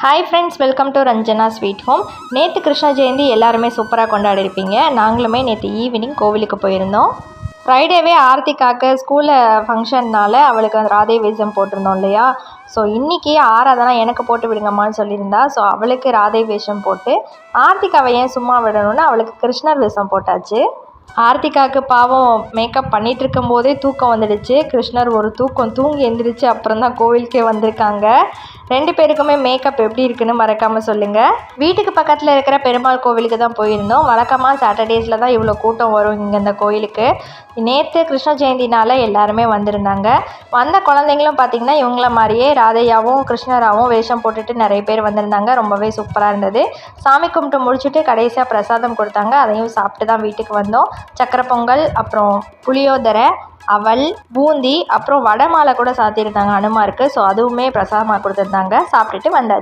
Hi friends, welcome to Ranjana sweet home. நேற்று கிருஷ்ண ஜெயந்தி எல்லாருமே சூப்பராக கொண்டாடிருப்பீங்க. நாங்களுமே நேற்று ஈவினிங் கோவிலுக்கு போயிருந்தோம். ஃப்ரைடேவே ஆர்த்திகாக்கு ஸ்கூலில் ஃபங்க்ஷன்னால் அவளுக்கு ராதே வேஷம் போட்டிருந்தோம் இல்லையா. ஸோ இன்றைக்கி ஆராதனா எனக்கு போட்டு விடுங்கம்மான்னு சொல்லியிருந்தா. ஸோ அவளுக்கு ராதே வேஷம் போட்டு ஆர்த்திகாவை ஏன் சும்மா விடணும்னு அவளுக்கு கிருஷ்ணர் வேஷம் போட்டாச்சு. ஆர்த்திகாவுக்கு பாவம் மேக்கப் பண்ணிகிட்டு இருக்கும் போதே தூக்கம் வந்துடுச்சு. கிருஷ்ணர் ஒரு தூங்கி எழுந்திரிச்சு அப்புறம் தான் கோவிலுக்கே வந்திருக்காங்க. 2 பேருக்குமே மேக்கப் எப்படி இருக்குன்னு மறக்காமல் சொல்லுங்கள். வீட்டுக்கு பக்கத்தில் இருக்கிற பெருமாள் கோவிலுக்கு தான் போயிருந்தோம். வழக்கமாக சாட்டர்டேஸில் தான் இவ்வளோ கூட்டம் வரும் இங்கே இந்த கோயிலுக்கு. நேற்று கிருஷ்ண ஜெயந்தினால் எல்லாருமே வந்திருந்தாங்க. வந்த குழந்தைங்களும் பார்த்திங்கன்னா இவங்கள மாதிரியே ராதையாவும் கிருஷ்ணராகவும் வேஷம் போட்டுட்டு நிறைய பேர் வந்திருந்தாங்க. ரொம்பவே சூப்பராக இருந்தது. சாமி கும்பிட்டு முடிச்சுட்டு கடைசியாக பிரசாதம் கொடுத்தாங்க. அதையும் சாப்பிட்டு தான் வீட்டுக்கு வந்தோம். சக்கரை பொங்கல், அப்புறம் புளியோதரை, அவல், பூந்தி, அப்புறம் வடை மாலை கூட சாத்தியிருந்தாங்க அனுமாருக்கு. ஸோ அதுவுமே பிரசாதமாக கொடுத்துருந்தாங்க. சாப்பிட்டுட்டு வந்தாச்சு.